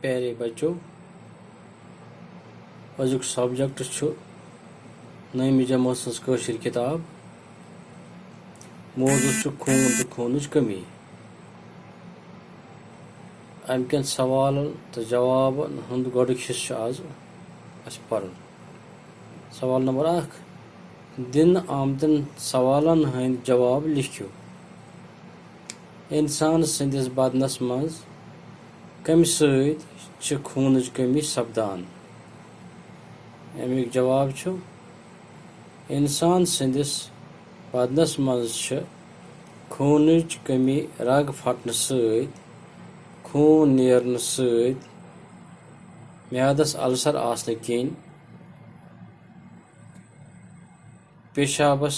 प्यारे बच्चों, अजुक सब्जेक्ट नईमि जमात सज कशीर किताब मौजू खून तो खूनच कमी। अमकन सवाल तो जवाब हंद गोडुक हिस्सा आज अस पढ़न। सवाल नंबर 1, दिन आमदन सवालन हंद जवाब लिखियो। इंसान संदिस बदनस मज कमि सत खूनच कमी सपदान। अमिक जवाब इंसान संदिस बदनस मज खूनच कमी रग फटन सत, खून नेरन सत, म्यादस अल्सर आसन किन, पेशाबस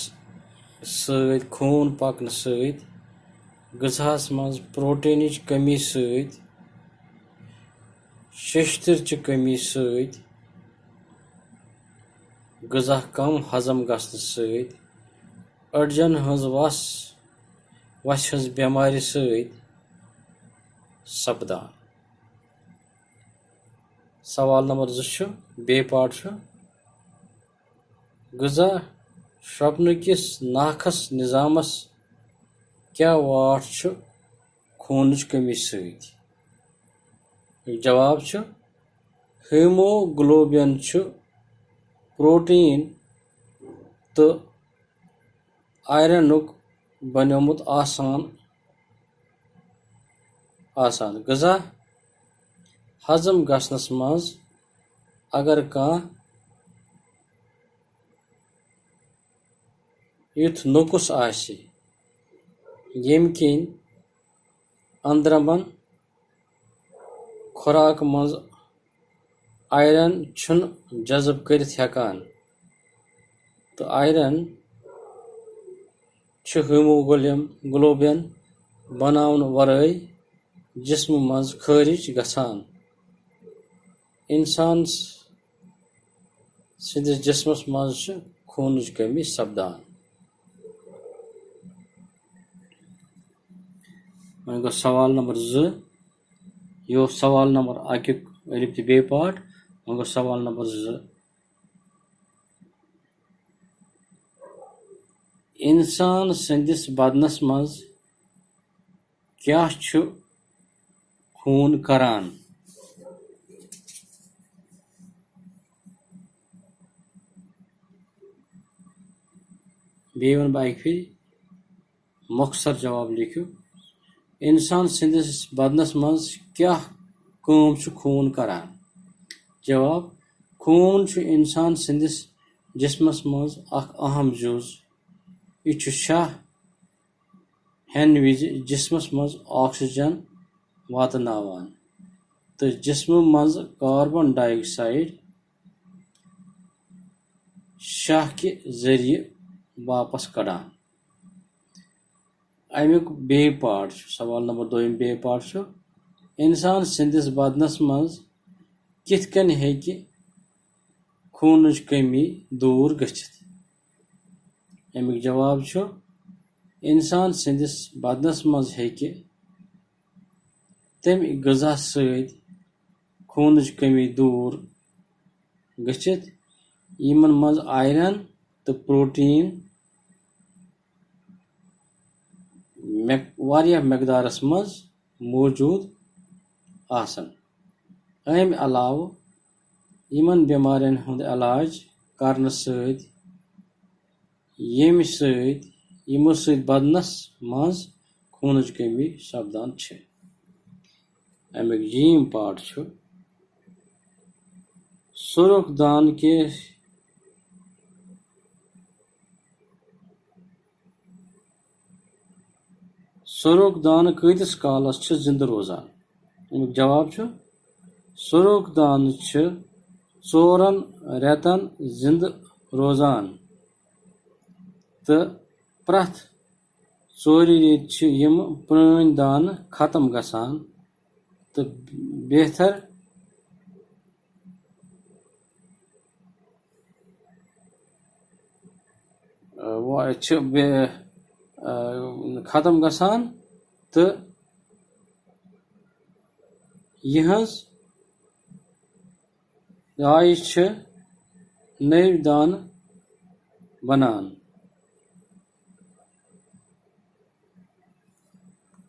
सत खून पकन सत, गजास मज प्रोटीनच कमी सत, शेश्तर कमी सत, गजा कम हजम गसन सत, अड़जन हज वस हज बेमार सत सपदान। सवाल नंबर 2 बे पार्ट गजा शपन किस नाखस निजामस क्या वाट खूनच कमी सत। जवाब हीमोग्लोबिन प्रोटीन तो आयरनुक बनोमुत आसान गजा हजम गसनस मज अगर कां युथ नुकुस आसि येम किन अंदरमन खुराक मज आयरन छुन जज़ब करित हेकान, तो आयरन हीमोग्लोबिन बनावन वराई जिस्म मज खारिज गसान। इंसान सिंदिस जिस्मस मज खूनच कमी सपदान। वह गो सवाल नंबर 2 यो सवाल नंबर 1 अलिफ तो बे पार्ट। वह गो सवाल नंबर 2 इंसान संदिस बदनस मज क्या खून करान। बे वन बाइक फिर मुख्तसर जवाब लिखियो। इंसान संदिस बदनस मज क्या काम खून करान। जवाब खून इंसान संदिस जिस्मस मज अख अहम जुज। यह शाह हेन विज जिस्मस मज ऑक्सीजन वातनावान तो जिस्म मज कार्बन डाइऑक्साइड शाह के जरिए वापस कड़ान। अमुक बे पार्ट सवाल नंबर 2 बे पार्ट इंसान संदिस बदनस मज किथ कन हेकि खूनच कमी दूर गच्छित। अमुक जवाब इंसान संदिस बदनस मज हेकि तम गजा सत खूनच कमी दूर गच्छित यमन मज आयरन तो प्रोटीन वारिया मकदारस मज मौजूद आसन। अम अलाव यमन बीमारियन हुंद इलाज करन सत यमो सत बदनस मज खूनच कमी सपदान छे। अमुक जीम पार्ट सुरुख दान के सुरुख दान कतिस कालस जिंद रोजान। अमुक जवाब सुरुख दान 4 रेतन जिंद रोजान तो प्रथ 4 रेत यम प्रान दान खत्म गसान तो बेहतर खत्म गसान तो यहज Gaye छ नई दान बनान